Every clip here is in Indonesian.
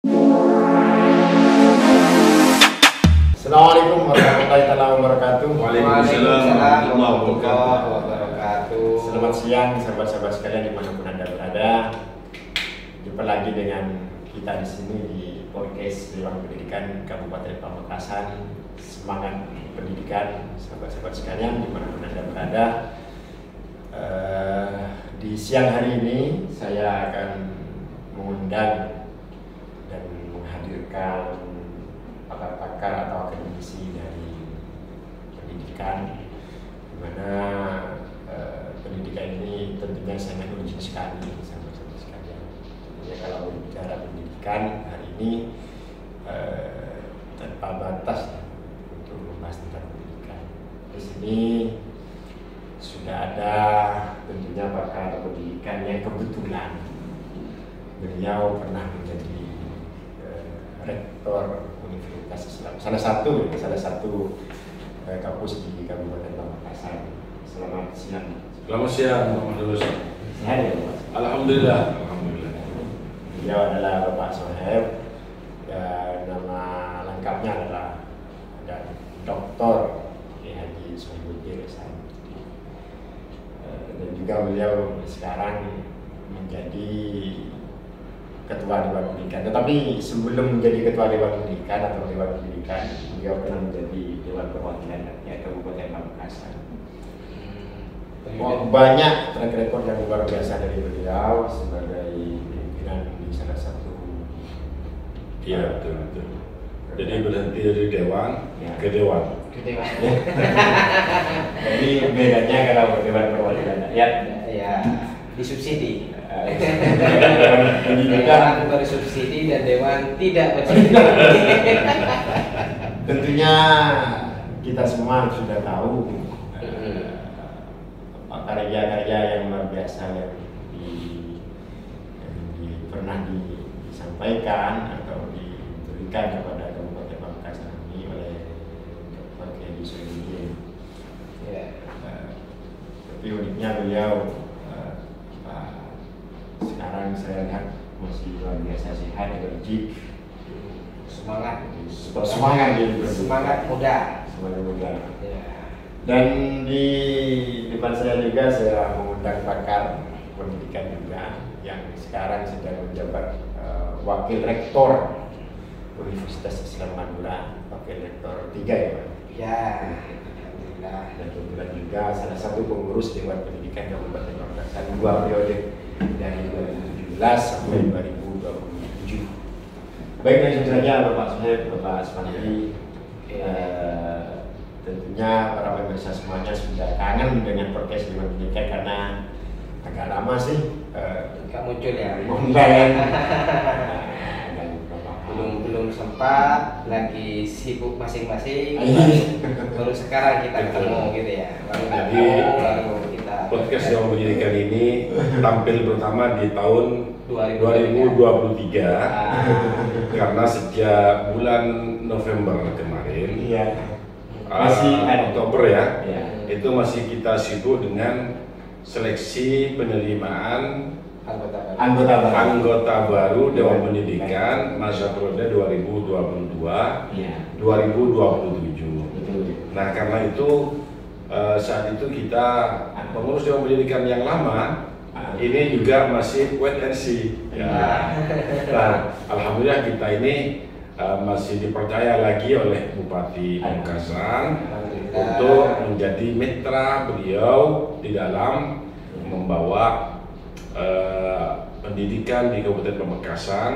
Assalamualaikum warahmatullahi wabarakatuh. Waalaikumsalam warahmatullahi wabarakatuh. Selamat siang sahabat-sahabat sekalian dimanapun Anda berada. Jumpa lagi dengan kita di sini di podcast Dewan Pendidikan Kabupaten Pamekasan. Semangat pendidikan sahabat-sahabat sekalian dimanapun Anda berada. Di siang hari ini saya akan mengundang dan menghadirkan pakar-pakar atau akademisi dari pendidikan, di mana pendidikan ini tentunya sangat urgent sekali sahabat-sahabat sekalian. Ya, kalau bicara pendidikan hari ini tanpa batas ya, untuk membahas tentang pendidikan. Di sini sudah ada tentunya pakar pendidikan yang kebetulan beliau pernah menjadi rektor Universitas Islam, salah satu kampus di Kabupaten Pamekasan. Selamat siang. Selamat siang, Muhammad. Sehat ya, Pak? Alhamdulillah. Beliau adalah Bapak Soheb, dan nama lengkapnya adalah Dr. Haji Sohibuddin Santi. Dan juga beliau sekarang menjadi Ketua Dewan Pendidikan. Tetapi sebelum menjadi Ketua Dewan Pendidikan atau Dewan Pendidikan, beliau pernah menjadi Dewan Perwakilan Rakyat Kabupaten Pamekasan. Banyak track record yang luar biasa dari beliau sebagai pimpinan di salah satu. Iya, betul. Jadi berhenti dari dewan Ya. ke dewan. Jadi bedanya kalau Dewan Perwakilan Rakyat Ya, disubsidi. pendidikan Dewan bersubsidi dan dewan tidak bersubsidi. tentunya kita semua sudah tahu karya-karya yang luar biasa yang pernah disampaikan atau diberikan kepada Kabupaten Pamekasan ini oleh Dr. Haji Sohibuddin. Tapi uniknya beliau sekarang saya lihat masih luar biasa sehat, energik, Semangat semangat muda. muda. Ya. Dan di depan saya juga saya mengundang pakar pendidikan juga yang sekarang sedang menjabat wakil rektor Universitas Islam Madura, wakil rektor 3 ya Pak? Ya, alhamdulillah. Dan kebetulan juga salah satu pengurus Dewan Pendidikan Kabupaten Pamekasan 2 periode dari 2017 sampai 2027. Baik, langsung saja Bapak Soheb, Bapak Asmandi. Tentunya para pemirsa semuanya sudah kangen dengan podcast Dewan Pendidikan karena agak lama sih Nggak muncul ya. online. Belum sempat, lagi sibuk masing-masing. Baru sekarang kita ketemu gitu ya. Jadi, baru kita Podcast Dewan Pendidikan ini tampil pertama di tahun 2023 karena sejak bulan November kemarin, Iya. Masih ada. Oktober ya, Iya. itu masih kita sibuk dengan seleksi penerimaan anggota baru Dewan Pendidikan masa periode 2022 Iya. 2027. Betul. Nah, karena itu saat itu kita pengurus Dewan Pendidikan yang lama ini juga masih wait and see. Ya. Nah, alhamdulillah kita ini masih dipercaya lagi oleh Bupati Pamekasan untuk menjadi mitra beliau di dalam membawa pendidikan di Kabupaten Pamekasan,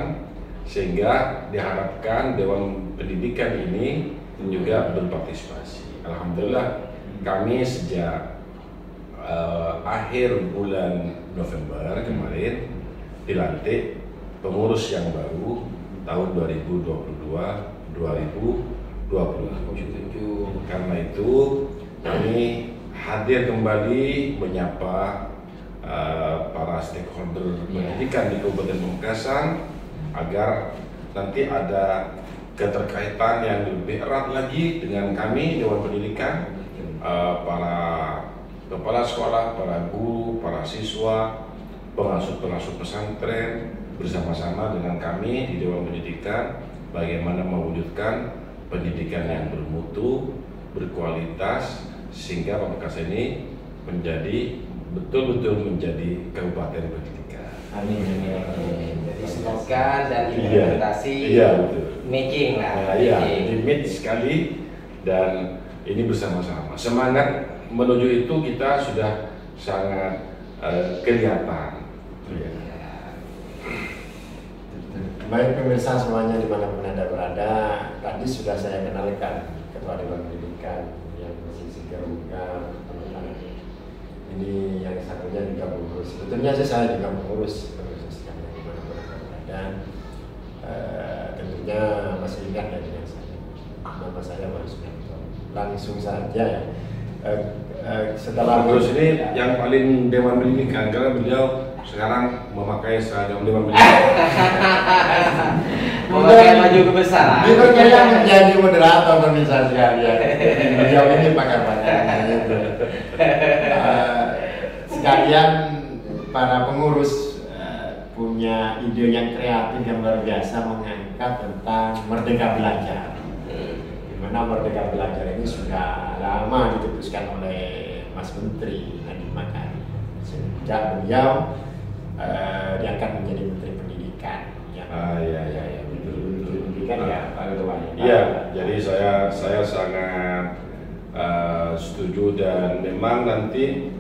sehingga diharapkan Dewan Pendidikan ini juga berpartisipasi. Alhamdulillah kami sejak akhir bulan November kemarin dilantik pengurus yang baru tahun 2022-2027. Karena itu kami hadir kembali menyapa para stakeholder pendidikan di Kabupaten Pamekasan agar nanti ada keterkaitan yang lebih erat lagi dengan kami Dewan Pendidikan, para kepala sekolah, para guru, para siswa, pengasuh-pengasuh pesantren, bersama-sama dengan kami di Dewan Pendidikan bagaimana mewujudkan pendidikan yang bermutu, berkualitas, sehingga Pamekasan ini betul-betul menjadi kabupaten pendidikan. Amin. Jadi slogan dan Iya, implementasi betul. making lah. Nah, iya, limit sekali, dan ini bersama-sama. Semangat menuju itu kita sudah sangat kelihatan. Ya. Baik pemirsa semuanya dimanapun Anda berada, tadi sudah saya kenalkan Ketua Dewan Pendidikan yang masih segar bugar. Ini yang satunya juga pengurus. Sebetulnya saya juga pengurus sekalian dimanapun Anda berada. Tentunya masih ingat ya dengan saya. Nama saya Mas Sugianto. Langsung saja ya. Setelah Terus ini yang paling Dewan Pendidikan karena beliau sekarang memakai seragam Dewan Pendidikan. Memakai baju kebesaran. itu kayak menjadi moderator pemirsa sekalian. Beliau ini pakar-pakar. Sekalian para pengurus punya ide yang kreatif yang luar biasa mengangkat tentang Merdeka Belajar. Dimana Merdeka Belajar ini sudah lama diputuskan oleh Mas Menteri Nadiem Makarim sejak beliau diangkat menjadi Menteri Pendidikan. Iya. Menteri Pendidikan ya Pak Ketua. Iya, jadi saya sangat setuju, dan memang nanti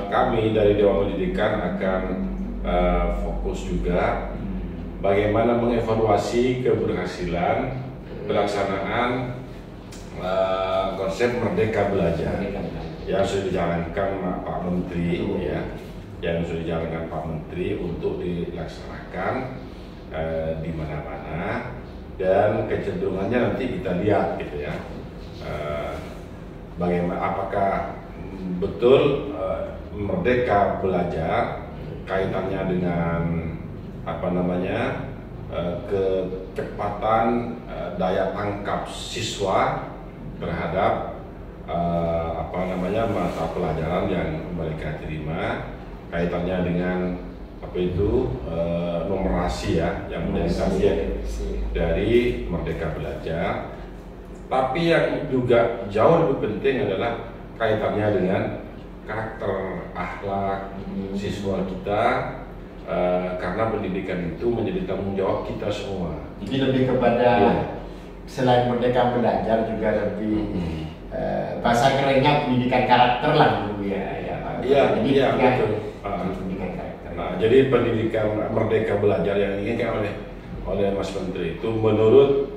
kami dari Dewan Pendidikan akan fokus juga bagaimana mengevaluasi keberhasilan pelaksanaan konsep Merdeka Belajar yang sudah dijalankan Pak Menteri, ya, yang sudah dijalankan Pak Menteri untuk dilaksanakan di mana-mana, dan kecenderungannya nanti kita lihat gitu ya, bagaimana apakah betul Merdeka Belajar kaitannya dengan kecepatan daya tangkap siswa terhadap mata pelajaran yang mereka terima, kaitannya dengan numerasi ya, yang menjadi target dari Merdeka Belajar. Tapi yang juga jauh lebih penting adalah kaitannya dengan karakter akhlak siswa kita, karena pendidikan itu menjadi tanggung jawab kita semua. Jadi lebih kepada selain Merdeka Belajar juga lebih bahasa kerennya pendidikan karakter lah dulu ya. Iya, betul. Pendidikan karakter. Nah, jadi pendidikan Merdeka Belajar yang diinginkan oleh Mas Menteri itu, menurut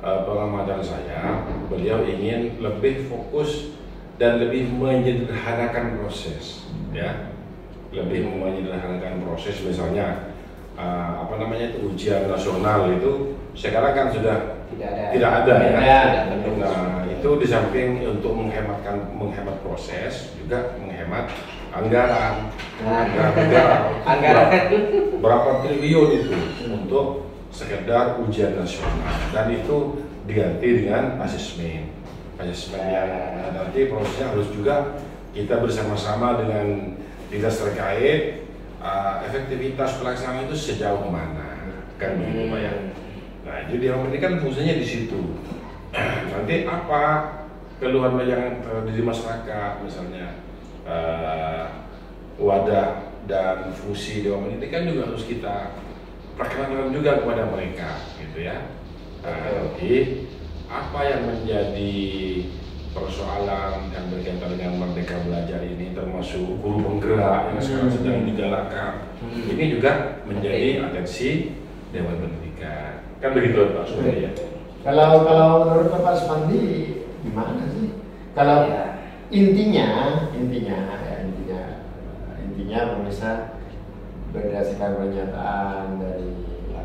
pengamatan saya, beliau ingin lebih fokus dan lebih menyederhanakan proses, ya, lebih menyederhanakan proses. Misalnya ujian nasional itu sekarang kan sudah tidak ada ya. Nah, itu di samping untuk menghemat proses, juga menghemat anggaran. Berapa triliun itu untuk sekedar ujian nasional, dan itu diganti dengan asesmen yang nanti prosesnya harus juga kita bersama-sama dengan dinas terkait, efektivitas pelaksanaan itu sejauh mana, kan begitu Pak ya. Nah, jadi Dewan Pendidikan fungsinya di situ. Nanti apa keluhan yang di masyarakat, misalnya wadah dan fungsi Dewan Pendidikan juga harus kita perkenalkan juga kepada mereka, gitu ya. Jadi apa yang menjadi persoalan yang berkaitan dengan Merdeka Belajar ini, termasuk guru penggerak yang sekarang sedang digalakkan, ini juga menjadi atensi Dewan Pendidikan. Kan begitu Pak Sugianto ya? Kalau menurut Bapak Supandi gimana sih? Kalau intinya pemirsa, berdasarkan pernyataan dari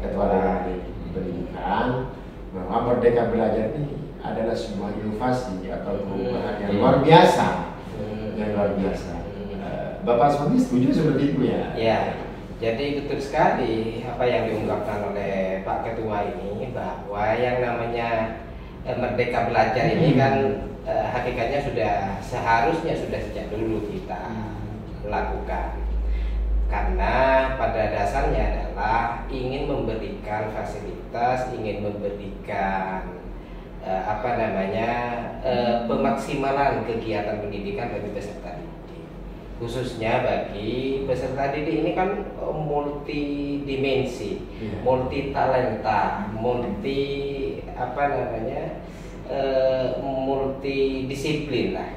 Ketua Dewan Pendidikan bahwa Merdeka Belajar ini adalah sebuah inovasi atau perubahan yang luar biasa, Bapak Supandi setuju seperti itu ya? Ya, jadi betul sekali apa yang diungkapkan oleh Pak Ketua ini, bahwa yang namanya Merdeka Belajar ini kan hakikatnya seharusnya sudah sejak dulu kita lakukan. karena pada dasarnya adalah ingin memberikan fasilitas, ingin memberikan pemaksimalan kegiatan pendidikan bagi peserta didik, khususnya bagi peserta didik ini kan multidimensi, multi talenta, multidisiplin lah.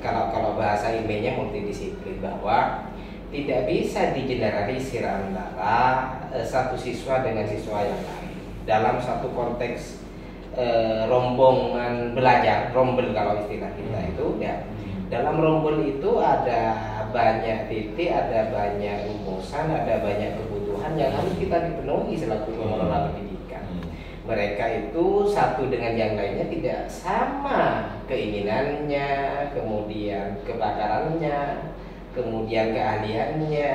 Kalau bahasa ilmiahnya multidisiplin, bahwa tidak bisa digeneralisir antara satu siswa dengan siswa yang lain dalam satu konteks rombongan belajar, rombel kalau istilah kita itu ya. Dalam rombel itu ada banyak titik, ada banyak rumusan, ada banyak kebutuhan yang harus kita dipenuhi selaku pengelola pendidikan. Mereka itu satu dengan yang lainnya tidak sama keinginannya, kemudian kebakarannya, kemudian keahliannya,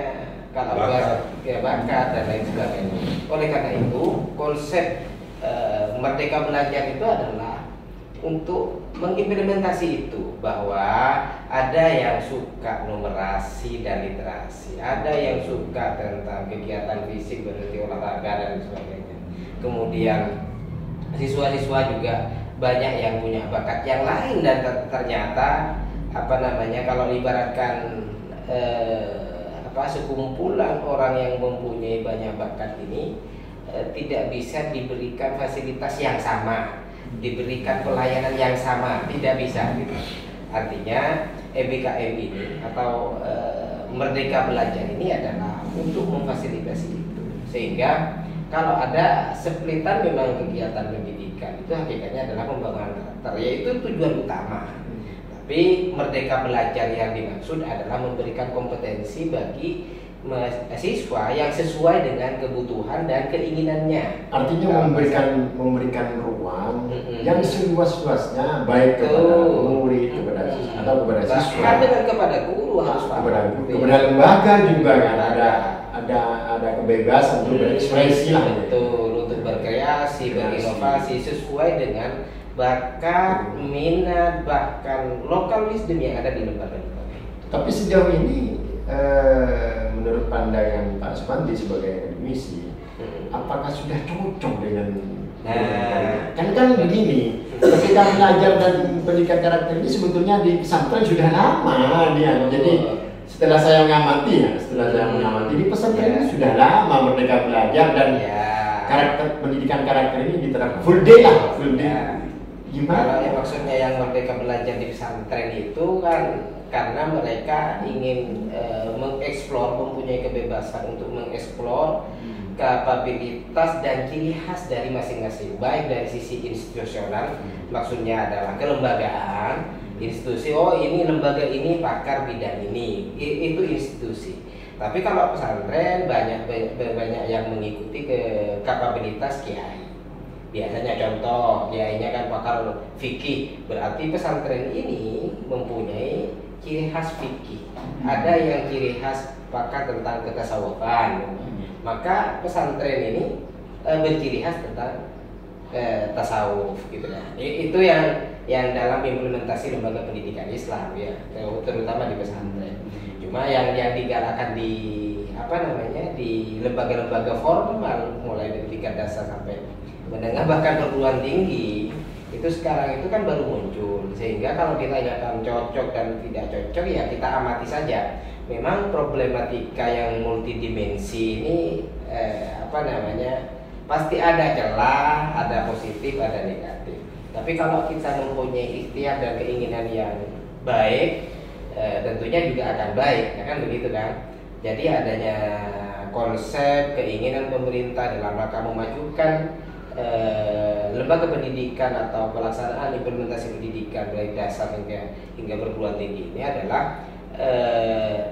kalau bakat dan lain sebagainya. Oleh karena itu, konsep Merdeka Belajar itu adalah untuk mengimplementasi itu, bahwa ada yang suka numerasi dan literasi, ada yang suka tentang kegiatan fisik berarti olahraga dan sebagainya. Kemudian siswa-siswa juga banyak yang punya bakat yang lain, dan ternyata kalau ibaratkan sekumpulan orang yang mempunyai banyak bakat ini tidak bisa diberikan fasilitas yang sama, diberikan pelayanan yang sama, tidak bisa gitu. Artinya MBKM ini atau Merdeka Belajar ini adalah untuk memfasilitasi itu, sehingga kalau ada splitan memang kegiatan pendidikan itu hakikatnya adalah pembangunan karakter, yaitu tujuan utama. Tapi Merdeka Belajar yang dimaksud adalah memberikan kompetensi bagi siswa yang sesuai dengan kebutuhan dan keinginannya. Artinya memberikan ruang yang seluas-luasnya, baik kepada murid, kepada atau kepada siswa, bahkan dengan kepada guru harus kepada lembaga juga kan ada kebebasan untuk berekspresi lah. Betul, untuk berkreasi, berinovasi sesuai dengan bakat, minat, bahkan lokal wisdom yang ada di lembaga-lembaga. Tapi sejauh ini menurut pandangan Pak Supanti sebagai akademisi, apakah sudah cocok dengan kan begini, ketika belajar dan pendidikan karakter ini sebetulnya di pesantren sudah lama dia. Jadi setelah saya mengamati di pesantren ini sudah lama Merdeka Belajar dan karakter pendidikan karakter ini diterapkan full day. Gimana? Kalau maksudnya yang Merdeka Belajar di pesantren itu kan karena mereka ingin mengeksplor, mempunyai kebebasan untuk mengeksplor kapabilitas dan ciri khas dari masing-masing, baik dari sisi institusional, maksudnya adalah kelembagaan, institusi, ini lembaga ini pakar bidang ini, itu institusi. Tapi kalau pesantren banyak yang mengikuti ke kapabilitas kiai. Biasanya contoh, kiainya kan pakar fikih, berarti pesantren ini mempunyai ciri khas fikih. Ada yang ciri khas pakar tentang ketasawufan, maka pesantren ini berciri khas tentang tasawuf gitu lah. Itu yang dalam implementasi lembaga pendidikan Islam ya, terutama di pesantren. Cuma yang digalakkan di di lembaga-lembaga formal, mulai dari tingkat dasar sampai menengah bahkan perguruan tinggi, itu sekarang itu kan baru muncul, sehingga kalau ditanyakan cocok dan tidak cocok ya kita amati saja. Memang problematika yang multidimensi ini pasti ada celah, ada positif, ada negatif. Tapi kalau kita mempunyai ikhtiar dan keinginan yang baik, tentunya juga akan baik, ya kan begitu kan? Jadi adanya konsep keinginan pemerintah dalam rangka memajukan lembaga pendidikan atau pelaksanaan implementasi pendidikan baik dasar hingga perguruan tinggi ini adalah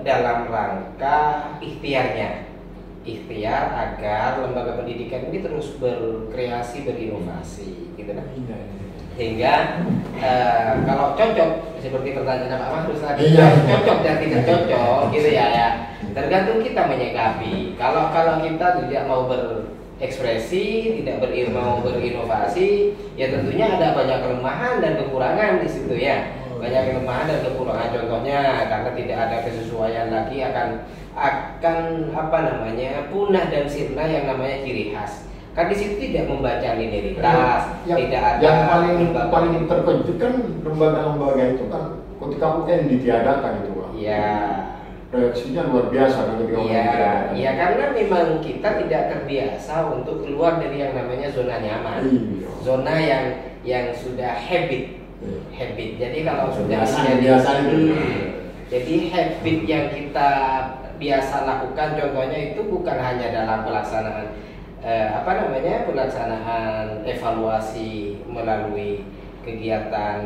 dalam rangka ikhtiar agar lembaga pendidikan ini terus berkreasi, berinovasi gitu kan. Sehingga kalau cocok seperti pertanyaan Pak Mahrus tadi, cocok dan tidak cocok gitu ya, tergantung kita menyikapi. Kalau kita tidak mau berekspresi, tidak mau berinovasi, ya tentunya ada banyak kelemahan dan kekurangan di situ ya. banyak kelemahan dan kekurangan. Contohnya karena tidak ada kesesuaian lagi akan apa namanya punah dan sirna yang namanya ciri khas. Kan di situ tidak membaca linearitas, tidak ada. Yang paling terkejut kan lembaga-lembaga itu kan ketika UN ditiadakan itu, Pak. Iya. Reaksinya luar biasa kan ketika UN ditiadakan. Iya, karena memang kita tidak terbiasa untuk keluar dari yang namanya zona nyaman. Iya. Zona yang sudah habit. Jadi kalau sudah biasa itu. Jadi habit yang kita biasa lakukan, contohnya itu bukan hanya dalam pelaksanaan pelaksanaan evaluasi melalui kegiatan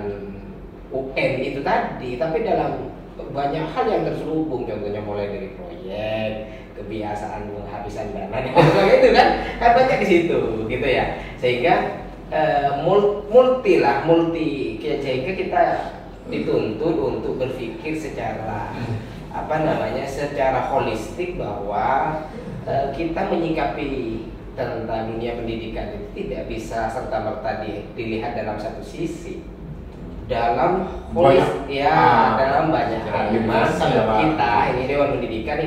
UN itu tadi, tapi dalam banyak hal yang terselubung, contohnya mulai dari proyek, kebiasaan penghabisan dana dan sebagainya itu kan banyak di situ, gitu ya. Sehingga multi sehingga kita dituntut untuk berpikir secara secara holistik bahwa kita menyikapi tentang dunia pendidikan itu tidak bisa serta-merta dilihat dalam satu sisi. Dalam dalam banyak hal. Kita ini Dewan Pendidikan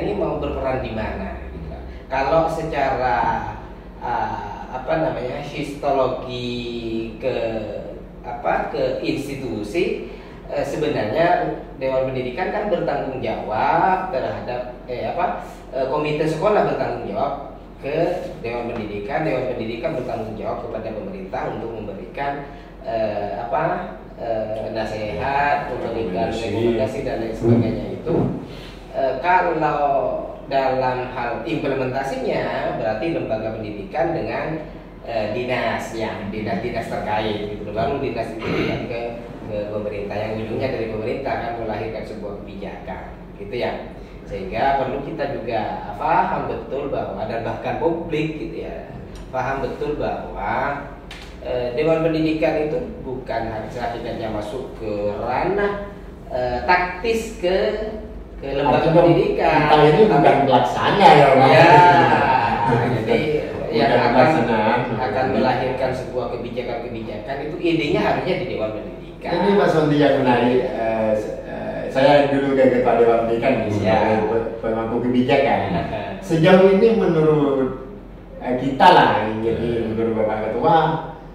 ini mau berperan di mana? Kalau secara histologi ke institusi, sebenarnya Dewan Pendidikan kan bertanggung jawab terhadap komite sekolah bertanggung jawab ke Dewan Pendidikan bertanggung jawab kepada pemerintah untuk memberikan nasihat, memberikan rekomendasi dan lain sebagainya itu. Kalau dalam hal implementasinya berarti lembaga pendidikan dengan dinas terkait gitu. Baru dinas itu ke pemerintah, yang ujungnya dari pemerintah kan melahirkan sebuah kebijakan gitu ya. Sehingga perlu kita juga paham betul bahwa, dan bahkan publik gitu ya, paham betul bahwa Dewan Pendidikan itu bukan hakikatnya masuk ke ranah taktis ke lembaga pendidikan. Kita ini bukan pelaksana ya, jadi yang akan melahirkan sebuah kebijakan itu idenya harusnya di Dewan Pendidikan. Ini Mas Sonti yang menarik. Saya dulu ketua Dewan Pendidikan sebagai pemangku kebijakan. Sejauh ini menurut kita lah, jadi menurut Bapak Ketua,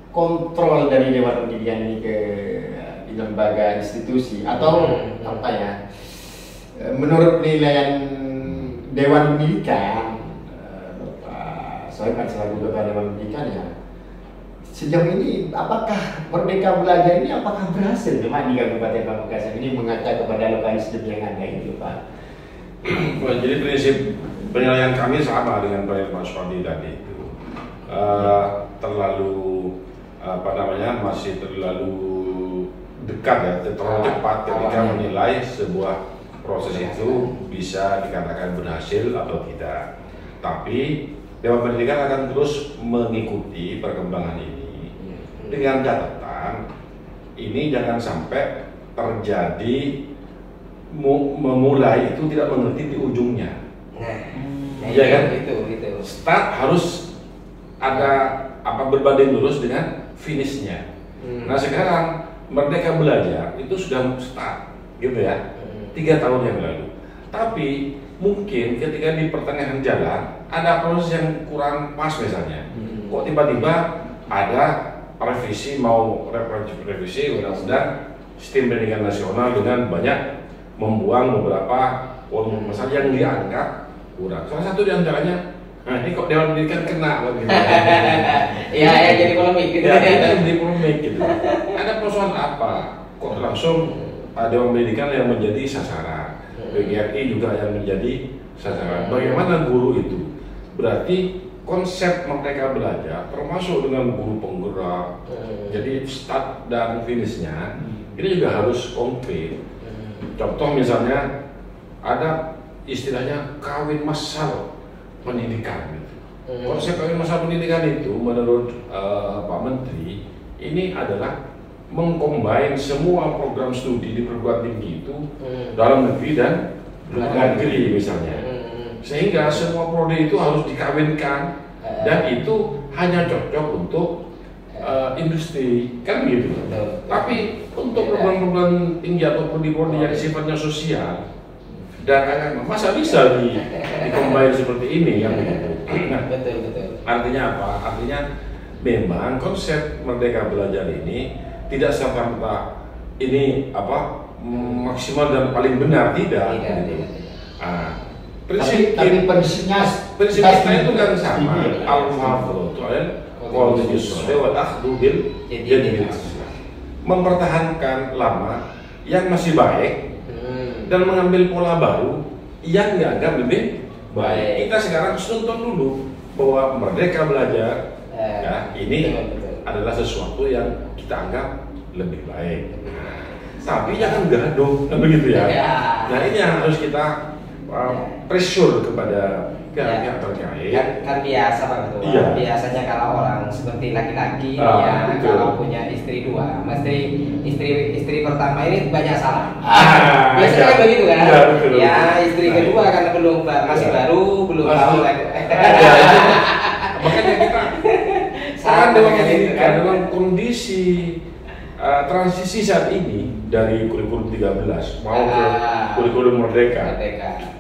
kontrol dari Dewan Pendidikan ini ke lembaga institusi atau menurut penilaian Dewan Pendidikan, saya kan selalu ketua Dewan Pendidikan ya. Sejauh ini apakah Merdeka Belajar ini apakah berhasil di Kabupaten Pamekasan ini mengaca kepada lokalisme yang ada itu, Pak? Jadi prinsip penilaian kami sama dengan Pak Swadi tadi itu. Masih terlalu dekat ya, terlalu cepat ketika menilai sebuah proses itu bisa dikatakan berhasil atau tidak. Tapi Dewan Pendidikan akan terus mengikuti perkembangan ini dengan catatan ini jangan sampai terjadi memulai itu tidak mengerti di ujungnya. Iya kan? Itu. Start harus ada berbanding lurus dengan finishnya. Nah sekarang Merdeka Belajar itu sudah start, gitu ya, 3 tahun yang lalu. Tapi mungkin ketika di pertengahan jalan ada proses yang kurang pas misalnya. Kok tiba-tiba ada revisi undang-undang sistem pendidikan nasional dengan banyak membuang beberapa volume pasal yang dianggap kurang. Salah satu di antaranya, ini kok Dewan Pendidikan kena begitu. Ya jadi polemik gitu. Jadi polemik gitu. Ada persoalan apa? Kok langsung Dewan Pendidikan yang menjadi sasaran, PGRI juga yang menjadi sasaran. Bagaimana guru itu? Berarti konsep Merdeka Belajar termasuk dengan guru penggerak, jadi start dan finishnya ini juga harus konkret. Contoh misalnya ada istilahnya kawin massal pendidikan gitu. Konsep kawin massal pendidikan itu menurut Pak Menteri ini adalah mengcombine semua program studi di perguruan tinggi itu dalam negeri dan luar negeri misalnya. Sehingga semua prodi itu harus dikawinkan dan itu hanya cocok untuk industri, kan begitu. Tapi untuk program-program tinggi atau prodi-prodi yang sifatnya sosial dan agama, masa bisa dikombin seperti ini kan begitu. Nah, betul. Artinya apa? Artinya memang konsep Merdeka Belajar ini tidak serta-merta ini maksimal dan paling benar, tidak. Prinsip kita itu kan sama. Al-Muhafadzatu 'alal qawaidis shalah wal akhdhu bil yadi. Mempertahankan lama yang masih baik dan mengambil pola baru yang dianggap lebih baik. Kita sekarang tuntut dulu bahwa Merdeka Belajar ini adalah sesuatu yang kita anggap lebih baik. Tapi jangan gaduh, begitu ya. Nah ini yang harus kita pressure kepada pihak terkait. Kan biasa Pak Ketua. Iya. Biasanya kalau orang seperti laki-laki kalau punya istri dua, mesti istri pertama ini banyak salah. Biasanya kan begitu kan? Ya istri kedua karena masih baru, belum tahu. Makanya kita sekarang dalam kondisi transisi saat ini dari kurikulum 13 mau ke kurikulum Merdeka.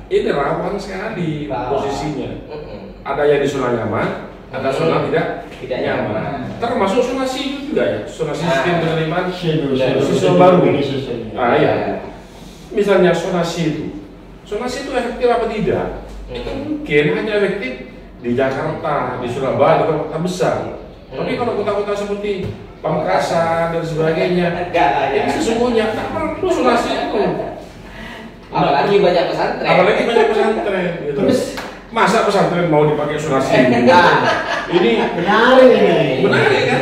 Ini rawan sekali posisinya. Ada yang di zona nyaman, ada zona tidak nyaman. Termasuk zonasi itu juga ya, zonasi sistem penerimaan siswa baru. Ya. Misalnya zonasi itu efektif apa tidak? Itu mungkin hanya efektif di Jakarta, di Surabaya, di kota besar. Tapi kalau kota-kota seperti Pamekasan dan sebagainya, ini sesungguhnya tak perlu zonasi itu. Apalagi banyak pesantren. Gitu. Terus masa pesantren mau dipakai zonasi? Ini menarik kan?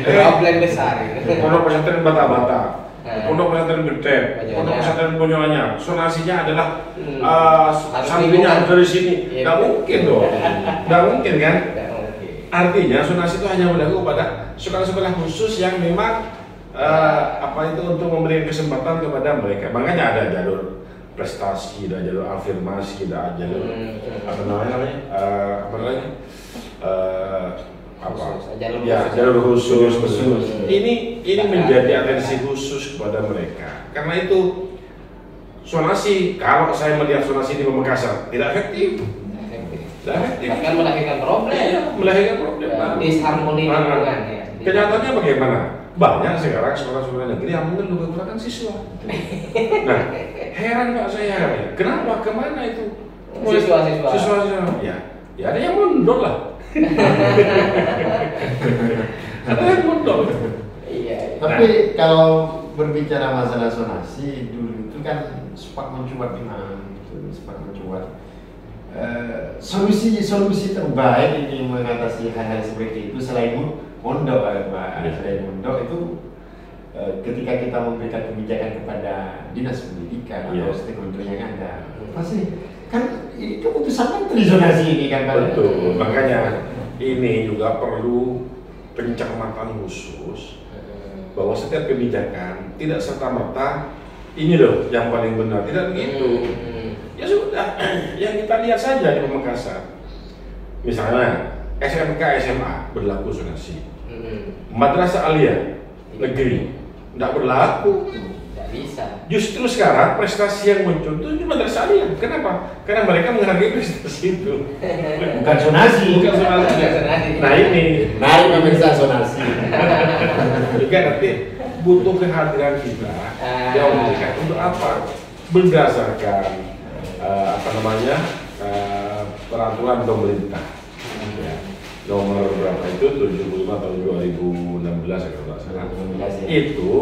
Problem besar. Pondok pesantren Bata-Bata, pondok pesantren Bedet, pondok pesantren Bonyolanya, zonasinya adalah santrinya dari sini. Nggak mungkin dong, nggak mungkin kan? Artinya zonasi itu hanya berlaku pada sekolah-sekolah khusus yang memang untuk memberikan kesempatan kepada mereka. Makanya ada jalur prestasi, ada jalur afirmasi, ada jalur jalur khusus. Ini menjadi atensi khusus kepada mereka. Karena itu zonasi, kalau saya melihat zonasi di Pamekasan tidak efektif. Bahkan melahirkan problem. Disharmoni lingkungan ya. Kenyataannya bagaimana? Banyak sekarang sekolah-sekolah negeri yang mengeluh kekurangan siswa. Nah, heran Pak saya, kenapa? Kemana itu? Siswa. Ya ada yang mundur lah. Ada yang mundur. Iya. Tapi kalau berbicara masalah zonasi, dulu itu kan sempat mencuat solusi terbaik ini mengatasi hal-hal seperti itu selain mondok itu ketika kita memberikan kebijakan kepada dinas pendidikan atau stakeholder yang ada pasti kan itu keputusan menteri zonasi ini kan betul. Makanya ini juga perlu pencermatan khusus bahwa setiap kebijakan tidak serta-merta ini loh yang paling benar, tidak begitu. Ya sudah, yang kita lihat saja di Pamekasan. Misalnya SMK SMA berlaku zonasi. Madrasah Aliyah negeri tidak berlaku. Tidak bisa. Justru sekarang prestasi yang muncul itu di Madrasah Aliyah. Kenapa? Karena mereka menghargai prestasi itu. Bukan zonasi. Nah ini. Mari memeriksa zonasi. Juga nanti butuh kehadiran kita. Untuk apa? Berdasarkan peraturan pemerintah nomor berapa itu 75 tahun 2016 kalau nggak salah itu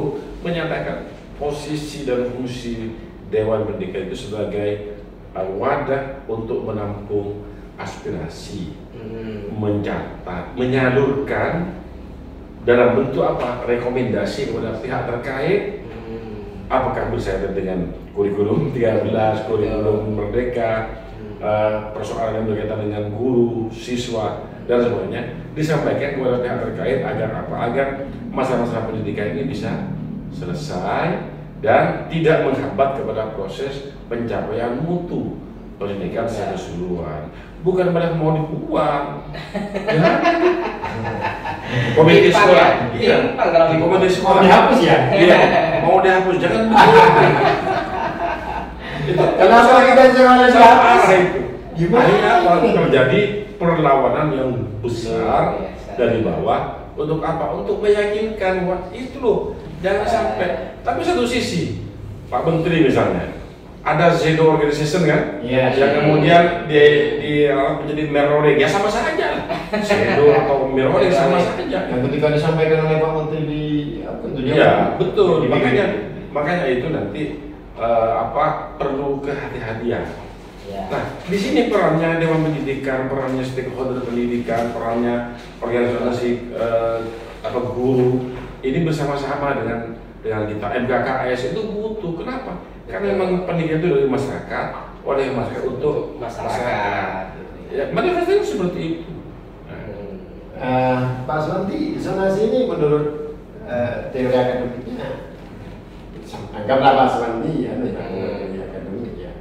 menyatakan posisi dan fungsi Dewan Pendidikan itu sebagai wadah untuk menampung aspirasi, mencatat, menyalurkan dalam bentuk apa rekomendasi kepada pihak terkait. Apakah berkaitan dengan kurikulum 13, kurikulum Merdeka, persoalan yang berkaitan dengan guru, siswa, dan sebagainya disampaikan kepada pihak terkait agar masalah-masalah pendidikan ini bisa selesai dan tidak menghambat kepada proses pencapaian mutu pendidikan secara keseluruhan. Bukan malah mau dibuang. Komite sekolah. Iya. Kalau Di komite Mau sekolah. dihapus ya? Iya, mau dihapus, jangan itu. Kenapa kita jangan dihapus? Itu. Gimana Akhirnya apa? ini? Terjadi perlawanan yang besar Biasa. dari bawah. Untuk apa? Untuk meyakinkan buat itu loh, jangan sampai. Tapi satu sisi, Pak Menteri misalnya, ada shadow organization kan, Iya. yang kemudian di menjadi mirroring, ya sama saja. Shadow atau mirroring sama saja. Yang ketika disampaikan oleh Pak Menteri di apa itu dia? Iya, betul. Di Makanya itu nanti perlu kehati-hatian. Ya. Nah, di sini perannya Dewan Pendidikan, perannya stakeholder pendidikan, perannya organisasi guru ini bersama-sama dengan kita MKKS itu butuh. Kenapa? Karena memang pendidikan itu dari masyarakat, oleh masyarakat untuk masyarakat. Ya, manifestasinya seperti itu. Pak Suwanti, zonasi ini menurut teori akademiknya, anggaplah Pak Suwanti ya, teori akademik ya.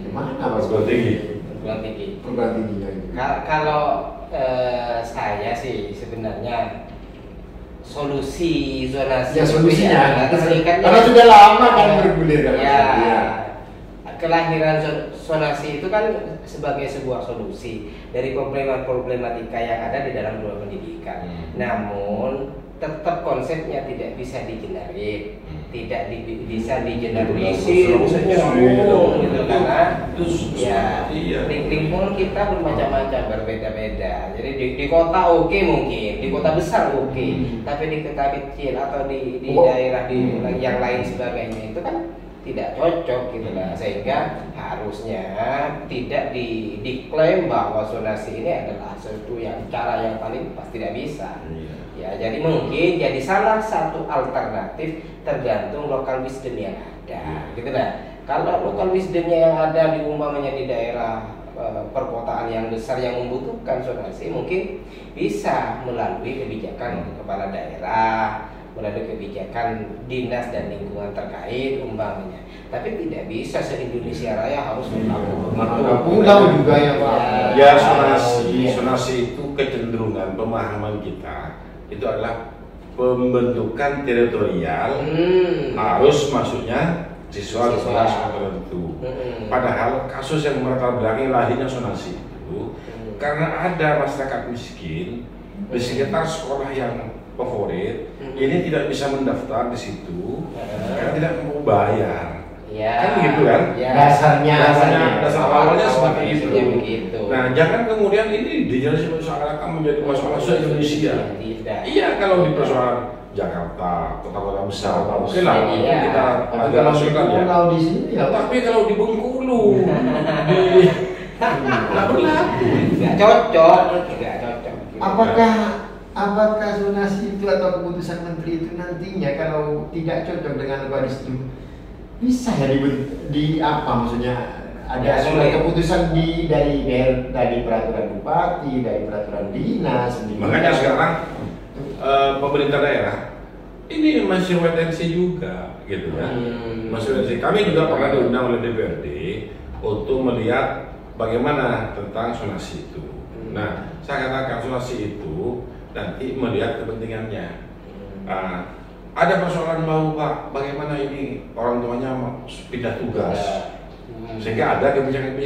Gimana Pak Suwanti? Perguruan tinggi. Perguruan tingginya itu. Kalau saya sih sebenarnya solusi zonasi Ya solusinya, karena sudah lama kan bergulir kan. Ya, kelahiran zonasi itu kan sebagai sebuah solusi dari problematika yang ada di dalam dunia pendidikan. Namun tetap konsepnya tidak bisa digenerit, tidak bisa digeneralisir semua gitu, karena ya lingkungan kita bermacam-macam, berbeda-beda. Jadi di kota oke mungkin, di kota besar oke, tapi di kota kecil atau di daerah yang lain sebagainya itu kan tidak cocok gitu lah, sehingga harusnya tidak diklaim bahwa zonasi ini adalah sesuatu yang cara yang paling pas, tidak bisa. Ya, jadi mungkin jadi salah satu alternatif tergantung local wisdom yang ada, gitu lah. Kalau local wisdomnya yang ada umpamanya di daerah perkotaan yang besar yang membutuhkan zonasi, mungkin bisa melalui kebijakan kepala daerah, melalui kebijakan dinas dan lingkungan terkait umpamanya. Tapi tidak bisa se-Indonesia Raya harus melakukan pulau juga ya Pak. Ya, zonasi itu kecenderungan pemahaman kita itu adalah pembentukan teritorial harus masuknya siswa kelas tertentu. Padahal kasus yang melatar belakangi lahirnya zonasi itu karena ada masyarakat miskin di sekitar sekolah yang favorit ini tidak bisa mendaftar di situ karena tidak mau bayar. Ya, kan begitu kan? Ya. Dasar awalnya seperti itu. Begitu. Nah, jangan kemudian ini dijadikan seakan-akan menjadi masalah Indonesia. Tidak. Iya, kalau di persoalan Jakarta, kota-kota besar, oke lah, Iya. kita agak masukkan ya. Kalau di sini ya, Tapi kalau di Bengkulu, nggak berlaku. Nggak cocok. Apakah zonasi itu atau keputusan menteri itu nantinya kalau tidak cocok dengan Baristim bisa ya di apa maksudnya ada surat keputusan dari peraturan bupati, dari peraturan dinas. Makanya sekarang pemerintah daerah ini masih wait and see juga gitu ya. Masih wait and see. Kami juga pernah diundang oleh DPRD untuk melihat bagaimana tentang zonasi itu. Nah, saya katakan zonasi itu nanti melihat kepentingannya. Ada persoalan mau Pak, bagaimana ini orang tuanya mau pindah tugas, sehingga ada kebijakan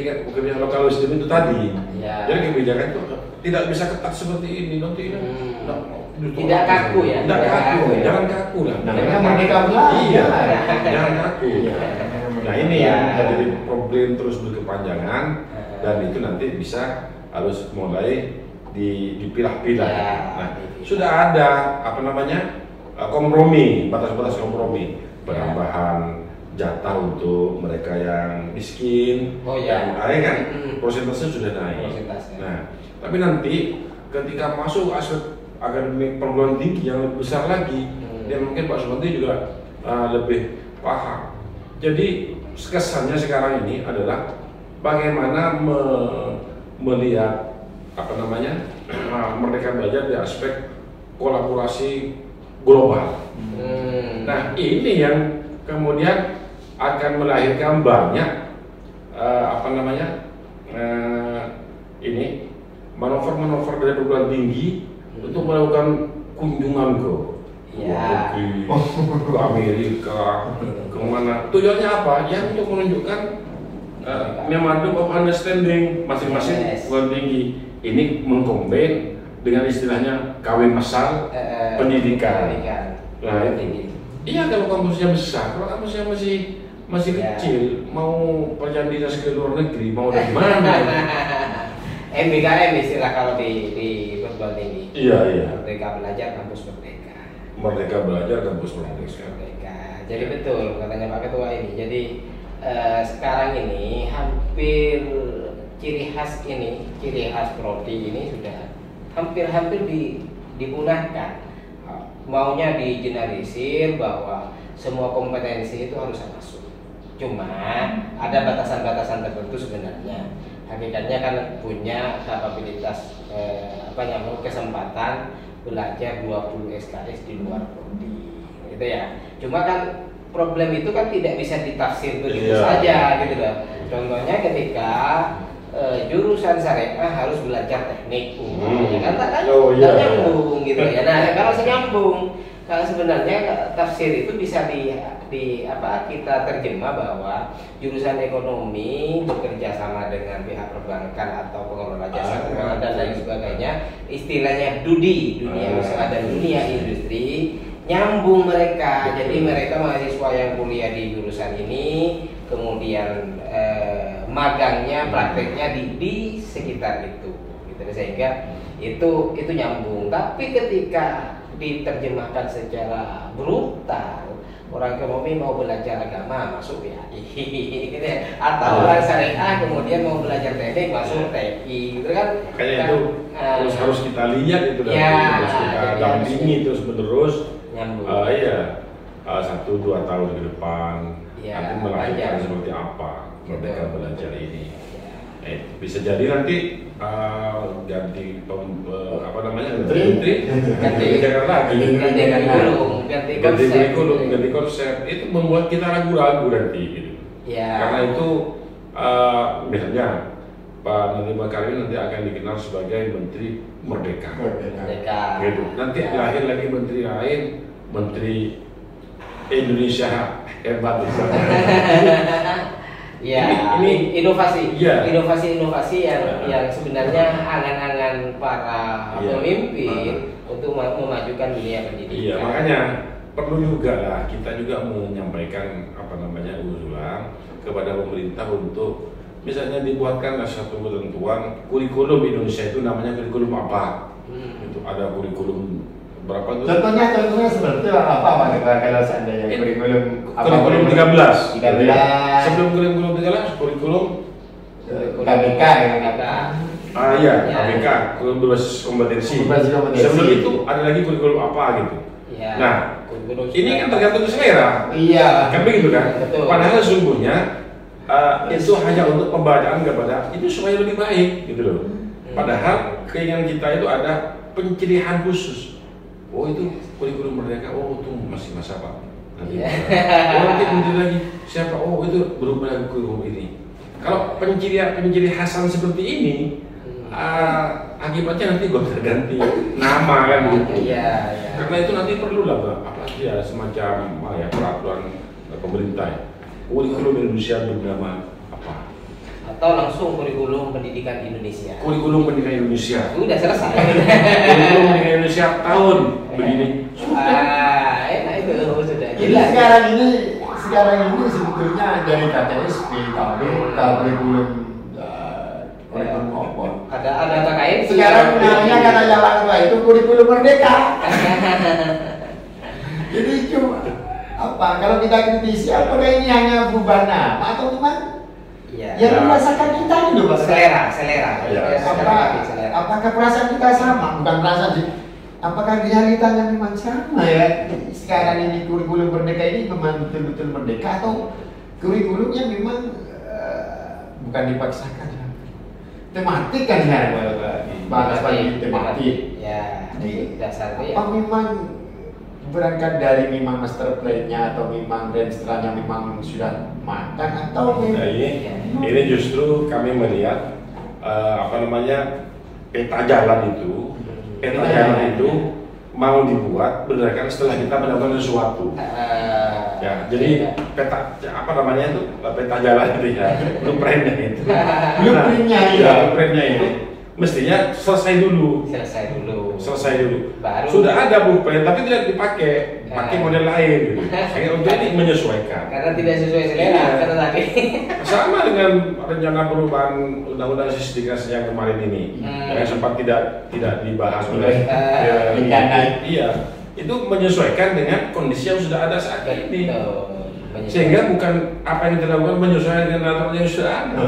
lokal wisdom itu tadi. Ya. Jadi kebijakan itu tidak bisa ketat seperti ini, nanti ini tidak kaku ya. Tidak kaku, jangan kaku lah. Namanya merdeka belajar. Iya, jangan kaku. Nah ini Ya. yang jadi problem terus berkepanjangan dan itu nanti bisa harus mulai dipilah-pilah. Ya. Nah, sudah ada kompromi, batas-batas kompromi, penambahan jatah untuk mereka yang miskin, yang naik kan, persentase sudah naik. Nah, tapi nanti ketika masuk aspek akademik perguruan tinggi yang lebih besar lagi, dan mungkin Pak Suwanti juga lebih paham. Jadi kesannya sekarang ini adalah bagaimana melihat Merdeka Belajar di aspek kolaborasi global. Nah, ini yang kemudian akan melahirkan banyak ini manuver-manuver dari perguruan tinggi untuk melakukan kunjungan ke Turki, ke Amerika, kemana? Tujuannya apa? Ya untuk menunjukkan memorandum of understanding masing-masing perguruan tinggi. Ini mengkombin dengan istilahnya kawin massal pendidikan. Nah itu. Iya kalau kampusnya besar, kalau kampusnya masih kecil, mau perjalanan dinas ke luar negeri, mau dari mana? MBKM istilah kalau di perguruan tinggi. Iya. Merdeka Belajar Kampus Merdeka. Merdeka Belajar Kampus Merdeka. Jadi betul katanya Pak Ketua ini. Jadi sekarang ini hampir ciri khas prodi ini sudah hampir dipunahkan. Maunya digeneralisir bahwa semua kompetensi itu harus masuk. Cuma ada batasan-batasan tertentu sebenarnya. Hakikatnya kan punya kapabilitas kesempatan belajar 20 SKS di luar prodi. Gitu ya. Cuma kan problem itu kan tidak bisa ditafsir begitu saja gitu loh. Contohnya ketika jurusan syariah harus belajar teknik umum, ya kan tak nyambung gitu ya. Nah kalau senyambung, kalau sebenarnya tafsir itu bisa kita terjemah bahwa jurusan ekonomi bekerja sama dengan pihak perbankan atau pengelola jasa keuangan dan lain sebagainya, istilahnya dunia usaha dan dunia industri, nyambung mereka. Jadi mereka mahasiswa yang kuliah di jurusan ini kemudian magangnya, prakteknya di sekitar itu, gitu. Sehingga itu nyambung. Tapi ketika diterjemahkan secara brutal, orang ekonomi mau belajar agama masuk PAI, gitu ya. Atau orang syariah kemudian mau belajar teknik masuk TI, gitu kan? Kayaknya itu harus kita lihat itu harus kita dampingi terus menerus. Nyambung. 1-2 tahun ke depan nanti melanjutkan seperti apa Merdeka Belajar ini. Bisa jadi nanti ganti ganti konsep itu membuat kita ragu-ragu nanti gitu. Karena itu misalnya Pak Nadiem Makarim nanti akan dikenal sebagai Menteri Merdeka. Gitu. Nanti lahir lagi menteri lain, Menteri Indonesia hebat misalnya. Ini inovasi yang sebenarnya angan-angan para pemimpin untuk memajukan dunia pendidikan. Iya, makanya perlu juga lah kita juga menyampaikan usulan kepada pemerintah untuk misalnya dibuatkan satu ketentuan kurikulum Indonesia itu namanya kurikulum apa? Itu ada kurikulum berapa tuh? Contohnya seperti apa Pak kalau seandainya kurikulum 13. 13. Sebelum kurikulum 13 kurikulum KBK KBK, kurikulum berbasis kompetensi. Sebelum itu ada lagi kurikulum apa gitu. Nah, ini kan tergantung selera. Kan begitu kan? Betul. Padahal sesungguhnya itu hanya untuk pembacaan kepada itu supaya lebih baik gitu loh. Padahal keinginan kita itu ada pencirihan khusus. Oh itu kurikulum merdeka, oh itu masih masa Pak. Nanti nanti muncul lagi siapa? Oh itu berubah kurikulum ini. Kalau penciri khasan seperti ini, akibatnya nanti gonta-ganti nama kan gitu. Karena itu nanti perlu lah Pak, apalagi ya semacam peraturan pemerintah. Kurikulum Indonesia bernama apa? Atau langsung kurikulum pendidikan Indonesia. Kurikulum pendidikan Indonesia. Sudah selesai. Kurikulum pendidikan Indonesia tahun begini. Enak itu sudah. Jadi sekarang ini sebetulnya dari KTSP kurikulum apa? Ada KKN. Sekarang namanya kata jalan tua itu kurikulum merdeka. Jadi cuma apa? Kalau kita kritisi, apakah ini hanya berubah nama atau memang yang merasakan kita ini loh Pak? Selera. Apakah perasaan kita sama? Bukan perasaan sih. Apakah realitanya memang sama ya? Sekarang ini kurikulum merdeka ini memang betul-betul merdeka atau kurikulumnya memang bukan dipaksakan? Tematik kan sekarang bahas bagi tematik. Jadi dasarnya. Apa memang berangkat dari memang master plan-nya atau memang renstranya memang sudah matang atau ini justru kami melihat peta jalan itu peta jalan itu mau dibuat berdasarkan setelah kita melakukan sesuatu. Ya, jadi peta apa namanya itu peta jalan itu ya, blueprintnya itu. Blueprintnya itu mestinya selesai dulu. Baru. Sudah ada blueprint tapi tidak dipakai, pakai model lain gitu. Sehingga untuk ini menyesuaikan. Karena tidak sesuai selera kata tadi. Sama dengan rencana perubahan undang-undang Sisdiknas yang kemarin ini, yang sempat tidak dibahas oleh iya. Itu menyesuaikan dengan kondisi yang sudah ada saat ini. Sehingga bukan apa yang kita lakukan menyesuaikan dengan aturan yang sudah ada.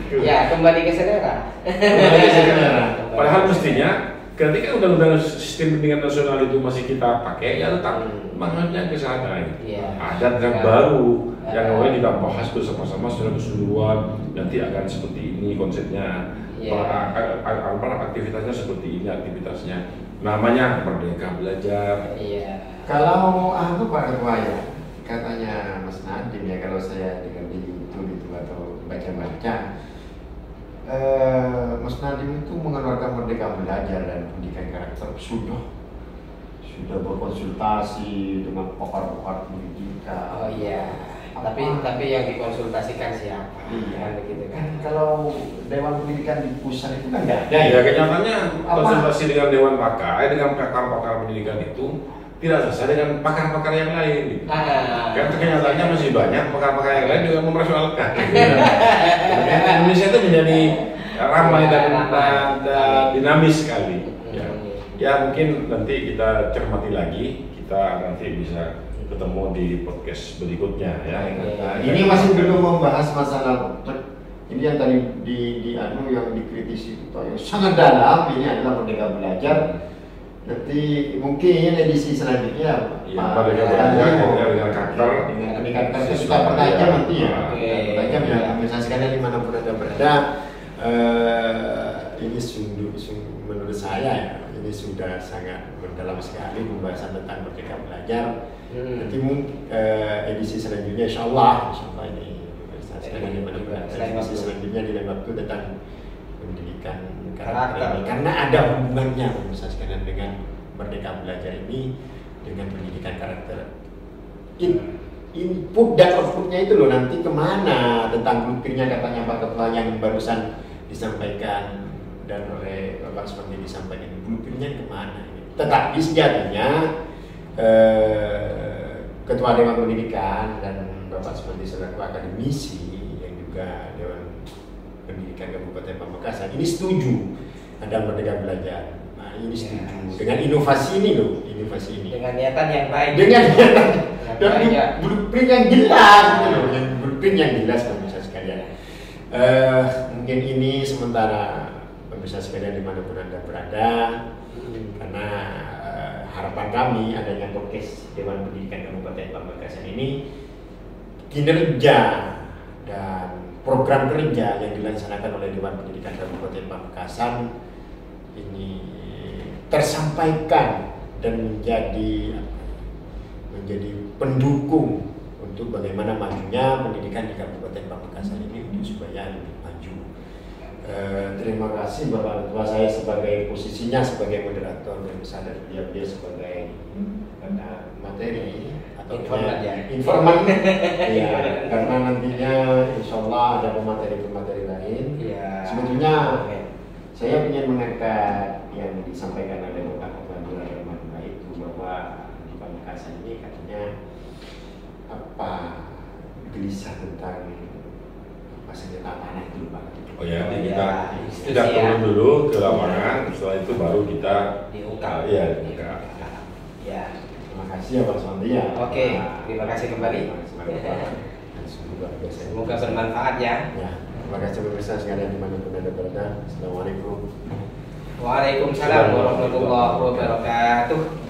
Ya, kembali ke selera. Padahal mestinya ketika undang-undang sistem pendidikan nasional itu masih kita pakai, ya tetap menghadap ke sana. Ada draft baru yang mulai kita bahas bersama-sama secara keseluruhan. Nanti akan seperti ini konsepnya, aktivitasnya seperti ini aktivitasnya. Namanya Merdeka Belajar. Kalau Pak Ketua ya, katanya Mas Nadiem ya, kalau saya dengar di YouTube itu atau baca-baca, Mas Nadiem itu mengeluarkan Merdeka Belajar dan Pendidikan Karakter sudah berkonsultasi dengan pakar-pakar pendidikan. Oh iya. Tapi yang dikonsultasikan siapa? Iya, begitu kan. Kalau Dewan Pendidikan di pusat itu kan nggak ada. Ya, kenyataannya konsultasi dengan Dewan Pakar, dengan pakar-pakar pendidikan itu tidak selesai dengan pakar-pakar yang lain. Kan kenyataannya masih banyak pakar-pakar yang lain juga mempersoalkan. Indonesia itu menjadi ramai dan dinamis sekali. Ya mungkin nanti kita cermati lagi, kita nanti bisa ketemu di podcast berikutnya ya. Ini masih belum membahas masalah ini yang tadi yang dikritisi itu yang sangat dalam. Ini adalah Merdeka Belajar. Nanti mungkin edisi selanjutnya Merdeka Belajar dengan karakter itu suka bertajam nanti ya. Bertajam ya, misalnya sekalian dimanapun Anda berada. Ini sungguh menurut saya ya, ini sudah sangat mendalam sekali pembahasan tentang Merdeka Belajar. Nanti edisi selanjutnya insya Allah ini sekalian dimanapun edisi selanjutnya di lain waktu tentang pendidikan karakter ini, karena ada hubungannya misalnya sekalian dengan Merdeka Belajar ini dengan pendidikan karakter. Input dan outputnya itu loh nanti kemana, tentang blueprintnya katanya Pak Ketua yang barusan disampaikan dan oleh Bapak Supardi disampaikan, blueprintnya kemana ini. Tetapi sejatinya Ketua Dewan Pendidikan dan Bapak Supardi selaku akademisi yang juga Dewan Pendidikan Kabupaten Pamekasan ini setuju ada Merdeka Belajar. Nah ini setuju dengan inovasi ini loh, dengan niatan yang baik, dengan niatan dan blueprint yang jelas gitu loh, blueprint yang jelas pemirsa sekalian. Mungkin ini sementara pemirsa sekalian dimanapun Anda berada, karena harapan kami adanya podcast Dewan Pendidikan Kabupaten Pamekasan ini kinerja dan program kerja yang dilaksanakan oleh Dewan Pendidikan Kabupaten Pamekasan ini tersampaikan dan menjadi pendukung untuk bagaimana majunya pendidikan di Kabupaten Pamekasan ini untuk supaya lebih maju. Terima kasih Bapak Ketua, saya sebagai posisinya sebagai moderator dan sadar dia sebagai materi atau informan ya, karena nantinya insya Allah ada pemateri lain. Sebetulnya saya ingin mengangkat yang disampaikan oleh Bapak Ketua Madura itu, bahwa di Pamekasan ini katanya gelisah tentang senjata panah itu Pak. Oh ya, kita turun dulu ke lapangan, setelah itu baru kita diungkap. Diungkap. Ya, terima kasih ya Pak Supardi ya. Oke, terima kasih kembali. Semoga bermanfaat ya. Terima kasih pemirsa sekalian dimanapun Anda berada. Assalamualaikum. Waalaikumsalam warahmatullahi wabarakatuh.